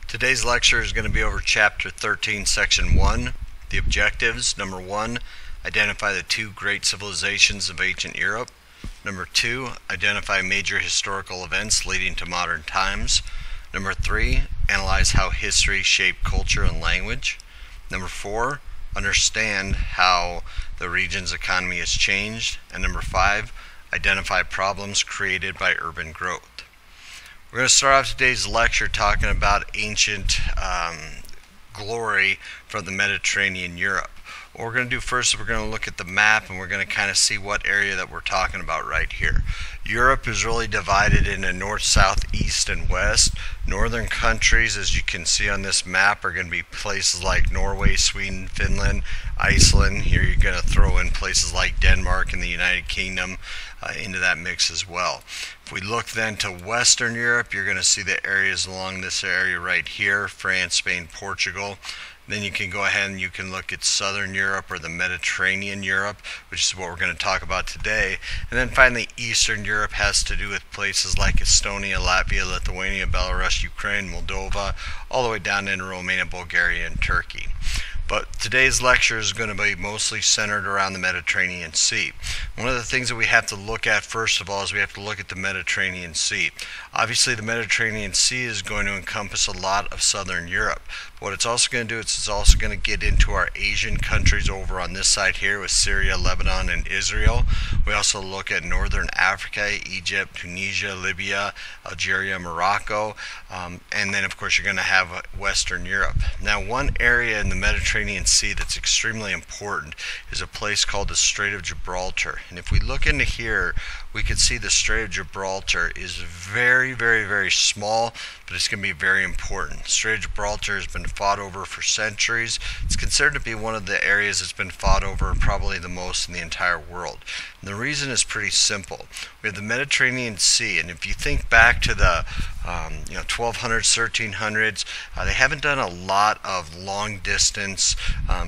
Today's lecture is going to be over Chapter 13, Section 1, the objectives. Number 1, identify the two great civilizations of ancient Europe. Number 2, identify major historical events leading to modern times. Number 3, analyze how history shaped culture and language. Number 4, understand how the region's economy has changed. And number 5, identify problems created by urban growth. We're going to start off today's lecture talking about ancient glory from the Mediterranean Europe. What we're going to do first is we're going to look at the map and we're going to kind of see what area that we're talking about right here. Europe is really divided into north, south, east, and west. Northern countries, as you can see on this map, are going to be places like Norway, Sweden, Finland, Iceland. Here you're going to throw in places like Denmark and the United Kingdom into that mix as well. If we look then to Western Europe, you're going to see the areas along this area right here, France, Spain, Portugal. Then you can go ahead and you can look at Southern Europe or the Mediterranean Europe, which is what we're going to talk about today. And then finally, Eastern Europe has to do with places like Estonia, Latvia, Lithuania, Belarus, Ukraine, Moldova, all the way down into Romania, Bulgaria, and Turkey. But today's lecture is going to be mostly centered around the Mediterranean Sea. One of the things that we have to look at first of all is we have to look at the Mediterranean Sea. Obviously the Mediterranean Sea is going to encompass a lot of Southern Europe. But what it's also going to do is it's also going to get into our Asian countries over on this side here with Syria, Lebanon, and Israel. We also look at Northern Africa, Egypt, Tunisia, Libya, Algeria, Morocco, and then of course you're going to have Western Europe. Now one area in the Mediterranean Sea that's extremely important is a place called the Strait of Gibraltar. And if we look into here, we can see the Strait of Gibraltar is very, very, very small, but it's going to be very important. The Strait of Gibraltar has been fought over for centuries. It's considered to be one of the areas that's been fought over probably the most in the entire world. And the reason is pretty simple. We have the Mediterranean Sea, and if you think back to the 1200s, 1300s, they haven't done a lot of long distance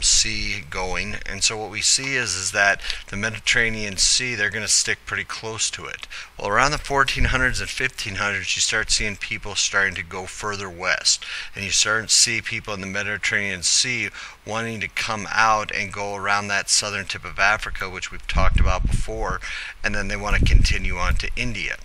sea going, and so what we see is that the Mediterranean Sea, they're going to stick pretty close to it. Well, around the 1400s and 1500s, you start seeing people starting to go further west, and you start to see people in the Mediterranean Sea wanting to come out and go around that southern tip of Africa, which we've talked about before, and then they want to continue on to India.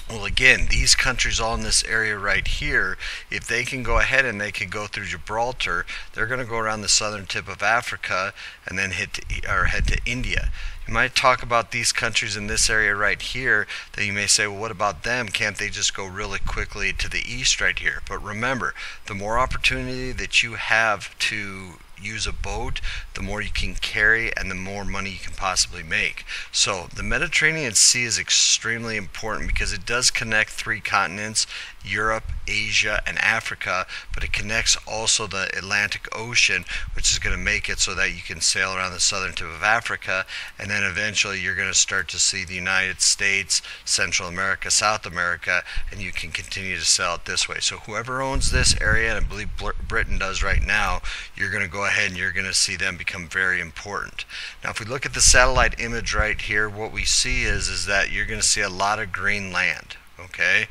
Well, again, these countries all in this area right here, if they can go ahead and they can go through Gibraltar, they're going to go around the southern tip of Africa and then head to India. You might talk about these countries in this area right here that you may say, well, what about them? Can't they just go really quickly to the east right here? But remember, the more opportunity that you have to use a boat, the more you can carry and the more money you can possibly make. So the Mediterranean Sea is extremely important because it does connect three continents, Europe, Asia, and Africa, but it connects also the Atlantic Ocean, which is going to make it so that you can sail around the southern tip of Africa, and then eventually you're going to start to see the United States, Central America, South America, and you can continue to sail it this way. So whoever owns this area, and I believe Britain does right now, you're going to go ahead and you're going to see them become very important. Now if we look at the satellite image right here, what we see is that you're going to see a lot of green land. Okay,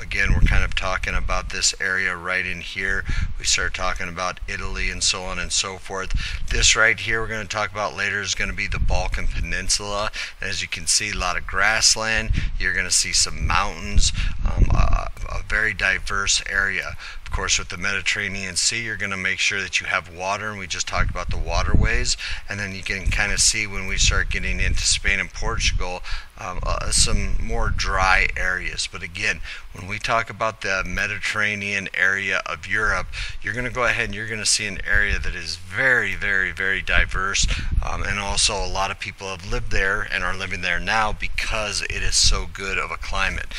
again, we're kind of talking about this area right in here. We start talking about Italy and so on and so forth. This right here we're going to talk about later is going to be the Balkan Peninsula. And as you can see, a lot of grassland. You're going to see some mountains, a very diverse area. Of course, with the Mediterranean Sea, you're going to make sure that you have water, and we just talked about the waterways. And then you can kind of see when we start getting into Spain and Portugal, some more dry areas. But again, when we talk about the Mediterranean area of Europe, you're going to go ahead and you're going to see an area that is very, very, very diverse, and also a lot of people have lived there and are living there now because it is so good of a climate.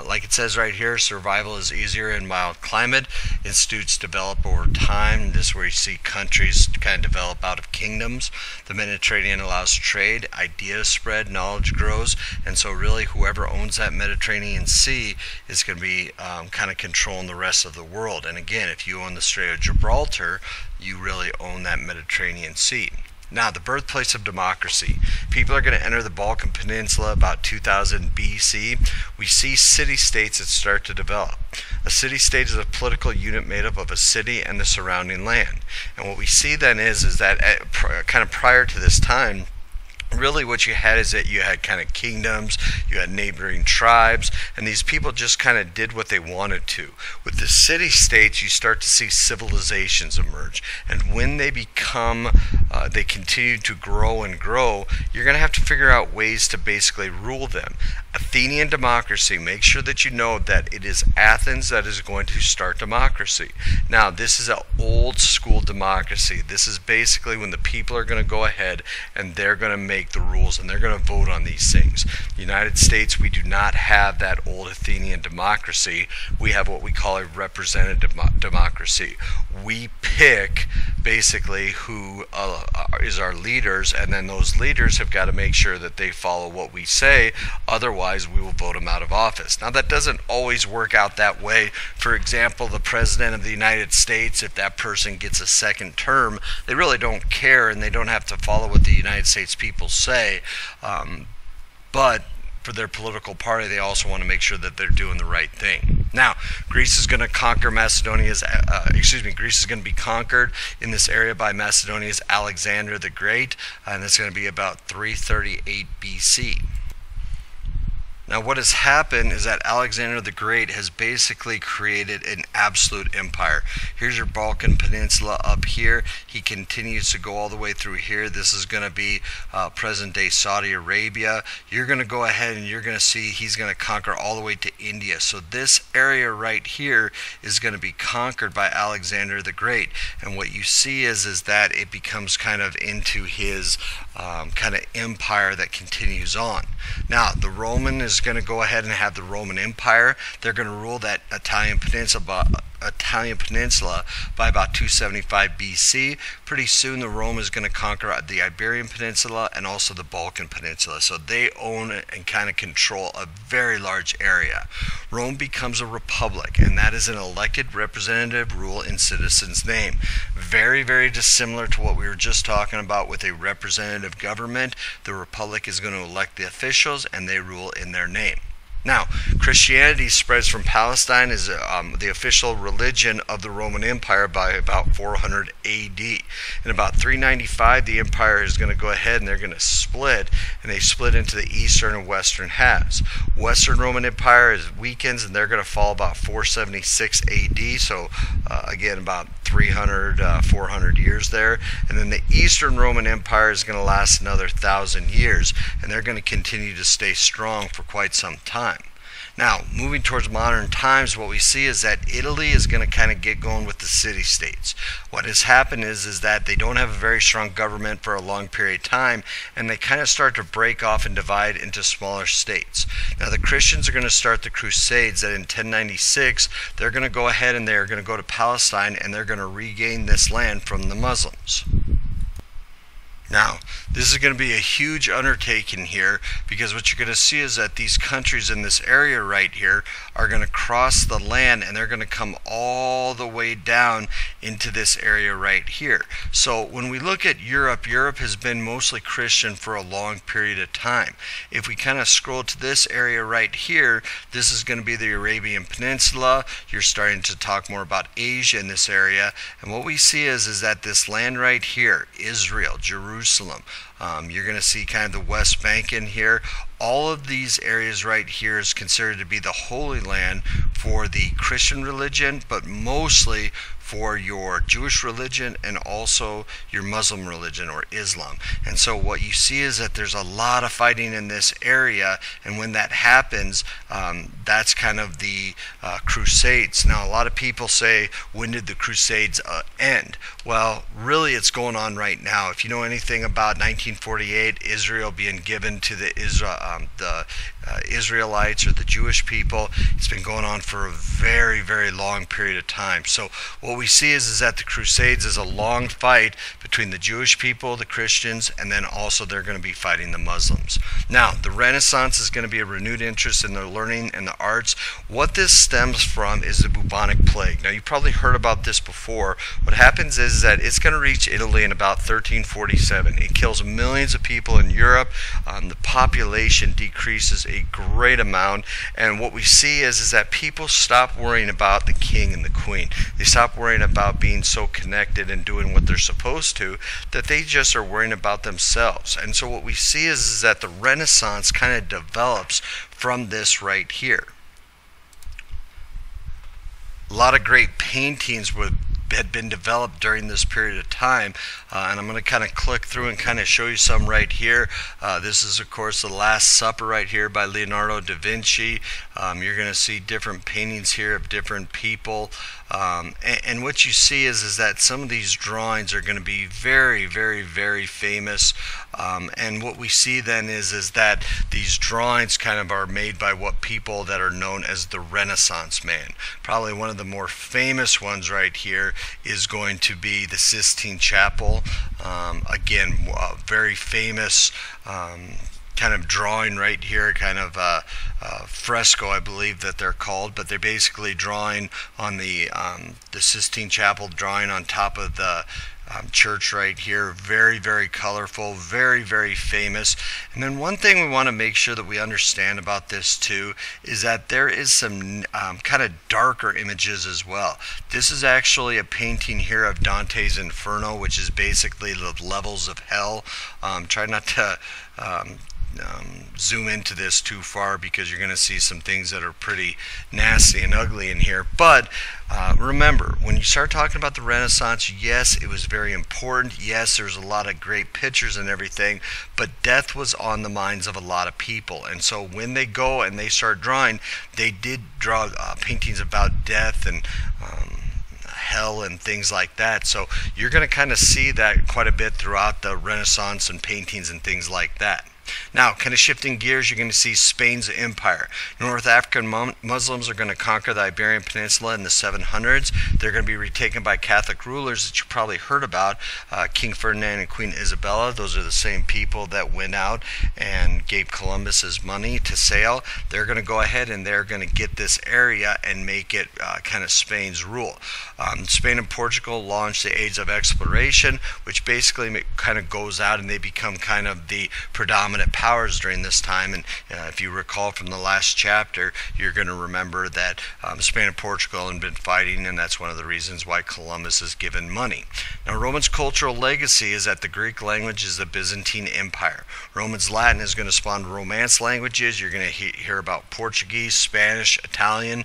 Like it says right here, survival is easier in mild climate. Institutes develop over time. This is where you see countries kind of develop out of kingdoms. The Mediterranean allows trade, ideas spread, knowledge grows, and so really whoever owns that Mediterranean Sea is going to be kind of controlling the rest of the world. And again, if you own the Strait of Gibraltar, you really own that Mediterranean Sea. Now, the birthplace of democracy. People are going to enter the Balkan Peninsula about 2000 BC. We see city-states that start to develop. A city-state is a political unit made up of a city and the surrounding land. And what we see then is that kind of prior to this time, really what you had is that you had kind of kingdoms, you had neighboring tribes, and these people just kind of did what they wanted to. With the city-states, you start to see civilizations emerge, and when they they continue to grow and grow, you're going to have to figure out ways to basically rule them. Athenian democracy, make sure that you know that it is Athens that is going to start democracy. Now, this is an old school democracy. This is basically when the people are going to go ahead and they're going to make the rules and they're going to vote on these things. The United States, we do not have that old Athenian democracy. We have what we call a representative democracy. We pick basically who is our leaders, and then those leaders have got to make sure that they follow what we say. Otherwise, we will vote them out of office. Now, that doesn't always work out that way. For example, the President of the United States, if that person gets a second term, they really don't care and they don't have to follow what the United States people say. But for their political party, they also want to make sure that they're doing the right thing. Now, Greece is going to conquer Macedonia's, Greece is going to be conquered in this area by Macedonia's Alexander the Great, and it's going to be about 338 BC. Now, what has happened is that Alexander the Great has basically created an absolute empire. Here's your Balkan Peninsula up here. He continues to go all the way through here. This is going to be present-day Saudi Arabia. You're going to go ahead and you're going to see he's going to conquer all the way to India. So this area right here is going to be conquered by Alexander the Great. And what you see is that it becomes kind of into his kind of empire that continues on. Now, the Roman is going to go ahead and have the Roman Empire. They're going to rule that Italian Peninsula by about 275 BC. Pretty soon the Rome is going to conquer the Iberian Peninsula and also the Balkan Peninsula. So they own and kind of control a very large area. Rome becomes a republic, and that is an elected representative rule in citizens' name. Very, very dissimilar to what we were just talking about with a representative government. The republic is going to elect the officials and they rule in their name. Now, Christianity spreads from Palestine as the official religion of the Roman Empire by about 400 AD. In about 395, the empire is going to go ahead and they're going to split, and they split into the eastern and western halves. Western Roman Empire weakens, and they're going to fall about 476 AD, so again, about 300, 400 years there. And then the Eastern Roman Empire is going to last another 1,000 years, and they're going to continue to stay strong for quite some time. Now, moving towards modern times, what we see is that Italy is going to kind of get going with the city-states. What has happened is that they don't have a very strong government for a long period of time, and they kind of start to break off and divide into smaller states. Now, the Christians are going to start the Crusades that in 1096, they're going to go ahead and they're going to go to Palestine, and they're going to regain this land from the Muslims. Now, this is going to be a huge undertaking here, because what you're going to see is that these countries in this area right here are going to cross the land, and they're going to come all the way down into this area right here. So when we look at Europe, Europe has been mostly Christian for a long period of time. If we kind of scroll to this area right here, this is going to be the Arabian Peninsula. You're starting to talk more about Asia in this area, and what we see is that this land right here, Israel, Jerusalem, you're going to see kind of the West Bank in here. All of these areas right here is considered to be the Holy Land for the Christian religion, but mostly for your Jewish religion and also your Muslim religion or Islam. And so what you see is that there's a lot of fighting in this area, and when that happens, that's kind of the Crusades. Now, a lot of people say, when did the Crusades end? Well, really it's going on right now. If you know anything about 1948, Israel being given to the Israelites or the Jewish people. It's been going on for a very, very long period of time. So what we see is that the Crusades is a long fight between the Jewish people, the Christians, and then also they're going to be fighting the Muslims. Now, the Renaissance is going to be a renewed interest in the learning and the arts. What this stems from is the bubonic plague. Now, you probably heard about this before. What happens is that it's going to reach Italy in about 1347. It kills millions of people in Europe. The population decreases a great amount, and what we see is that people stop worrying about the king and the queen. They stop worrying about being so connected and doing what they're supposed to, that they just are worrying about themselves. And so what we see is that the Renaissance kind of develops from this right here. A lot of great paintings had been developed during this period of time, and I'm going to kind of click through and kind of show you some right here. This is, of course, The Last Supper right here by Leonardo da Vinci. You're going to see different paintings here of different people, and what you see is that some of these drawings are going to be very, very, very famous, and what we see then is that these drawings kind of are made by what people that are known as the Renaissance man. Probably one of the more famous ones right here is going to be the Sistine Chapel. Again, very famous kind of drawing right here, kind of fresco, I believe that they're called, but they're basically drawing on the Sistine Chapel, drawing on top of the church right here. Very, very colorful, very, very famous. And then one thing we want to make sure that we understand about this too is that there is some kind of darker images as well. This is actually a painting here of Dante's Inferno, which is basically the levels of hell. Try not to zoom into this too far, because you're going to see some things that are pretty nasty and ugly in here. But remember, when you start talking about the Renaissance, yes, it was very important. Yes, there's a lot of great pictures and everything, but death was on the minds of a lot of people. And so when they go and they start drawing, they did draw paintings about death and hell and things like that. So you're going to kind of see that quite a bit throughout the Renaissance and paintings and things like that. Now, kind of shifting gears, you're going to see Spain's empire. North African Muslims are going to conquer the Iberian Peninsula in the 700s. They're going to be retaken by Catholic rulers that you probably heard about, King Ferdinand and Queen Isabella. Those are the same people that went out and gave Columbus his money to sail. They're going to go ahead and they're going to get this area and make it kind of Spain's rule. Spain and Portugal launched the Age of Exploration, which basically kind of goes out and they become kind of the predominant powers during this time. And if you recall from the last chapter, you're going to remember that Spain and Portugal had been fighting, and that's one of the reasons why Columbus is given money. Now, Roman's cultural legacy is that the Greek language is the Byzantine Empire. Roman's Latin is going to spawn Romance languages. You're going to hear about Portuguese, Spanish, Italian.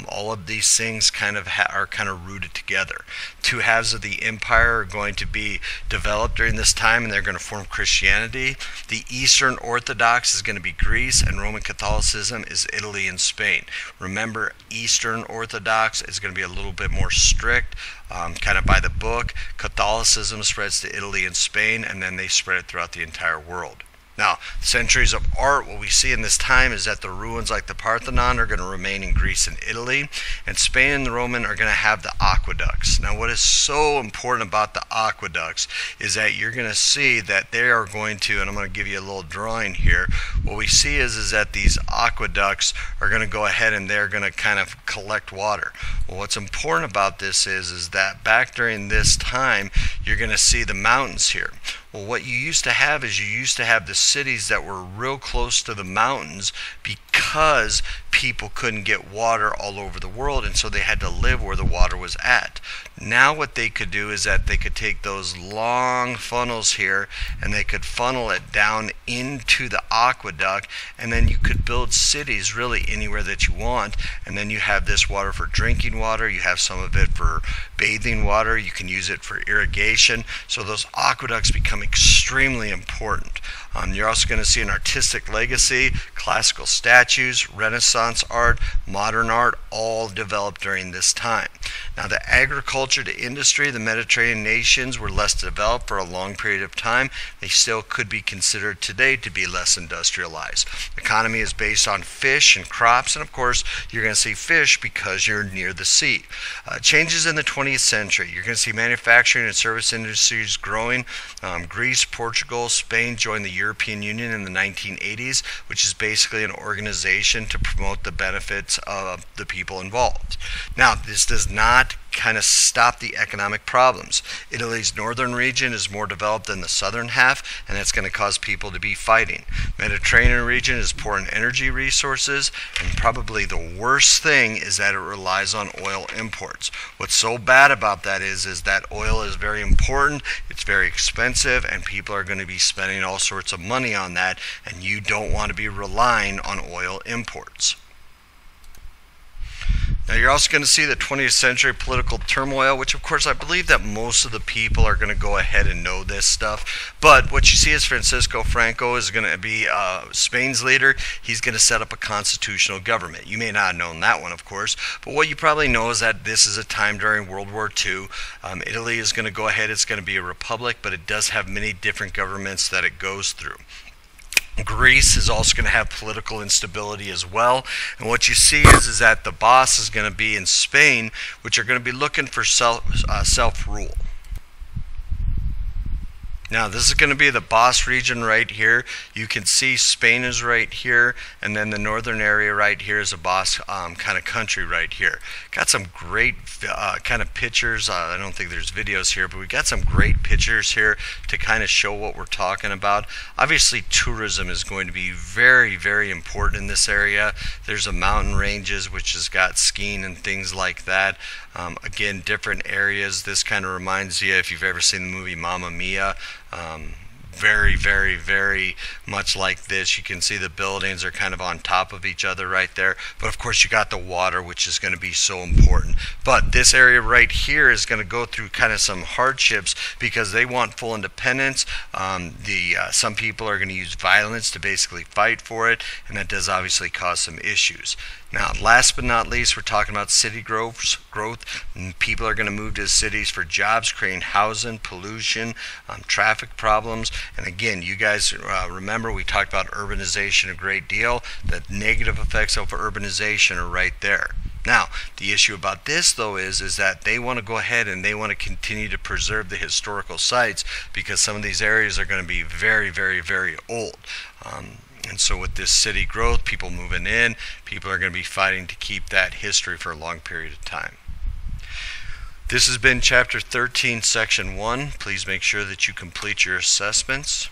All of these things kind of are kind of rooted together. Two halves of the empire are going to be developed during this time, and they're going to form Christianity. The Eastern Orthodox is going to be Greece, and Roman Catholicism is Italy and Spain. Remember, Eastern Orthodox is going to be a little bit more strict, kind of by the book. Catholicism spreads to Italy and Spain, and then they spread it throughout the entire world. Now, centuries of art, what we see in this time is that the ruins like the Parthenon are going to remain in Greece and Italy, and Spain and the Roman are going to have the aqueducts. Now, what is so important about the aqueducts is that you're going to see that they are going to, and I'm going to give you a little drawing here, what we see is that these aqueducts are going to go ahead and they're going to kind of collect water. Well, what's important about this is that back during this time, you're going to see the mountains here. Well, what you used to have is you used to have the cities that were real close to the mountains because people couldn't get water all over the world, and so they had to live where the water was at. Now what they could do is that they could take those long funnels here and they could funnel it down into the aqueduct, and then you could build cities really anywhere that you want, and then you have this water for drinking water, you have some of it for bathing water, you can use it for irrigation. So those aqueducts become extremely important. You're also going to see an artistic legacy, classical statues, Renaissance art, modern art, all developed during this time. Now, the agriculture agriculture to industry, the Mediterranean nations were less developed for a long period of time. They still could be considered today to be less industrialized. The economy is based on fish and crops, and of course you're going to see fish because you're near the sea. Changes in the 20th century. You're going to see manufacturing and service industries growing. Greece, Portugal, Spain joined the European Union in the 1980s, which is basically an organization to promote the benefits of the people involved. Now, this does not kind of stop the economic problems. Italy's northern region is more developed than the southern half, and that's going to cause people to be fighting. Mediterranean region is poor in energy resources, and probably the worst thing is that it relies on oil imports. What's so bad about that is that oil is very important, it's very expensive, and people are going to be spending all sorts of money on that, and you don't want to be relying on oil imports. Now you're also going to see the 20th century political turmoil, which of course I believe that most of the people are going to go ahead and know this stuff. But what you see is Francisco Franco is going to be Spain's leader. He's going to set up a constitutional government. You may not have known that one, of course, but what you probably know is that this is a time during World War II. Italy is going to go ahead, it's going to be a republic, but it does have many different governments that it goes through. Greece is also going to have political instability as well, and what you see is that the boss is going to be in Spain, which are going to be looking for self-rule. Now this is going to be the boss region right here. You can see Spain is right here, and then the northern area right here is a boss kind of country right here. Got some great kind of pictures. I don't think there's videos here, but we got some great pictures here to kind of show what we're talking about. Obviously tourism is going to be very, very important in this area. There's a mountain ranges which has got skiing and things like that. Again, different areas. This kind of reminds you, if you've ever seen the movie Mamma Mia, very, very, very much like this. You can see the buildings are kind of on top of each other right there. But of course you got the water, which is going to be so important. But this area right here is going to go through kind of some hardships because they want full independence. Some people are going to use violence to basically fight for it, and that does obviously cause some issues. Now, last but not least, we're talking about city growth. People are going to move to cities for jobs, creating housing, pollution, traffic problems. And again, you guys remember we talked about urbanization a great deal. The negative effects of urbanization are right there. Now, the issue about this, though, is that they want to go ahead and they want to continue to preserve the historical sites because some of these areas are going to be very, very, very old. And so with this city growth, people moving in, people are going to be fighting to keep that history for a long period of time. This has been Chapter 13, Section 1. Please make sure that you complete your assessments.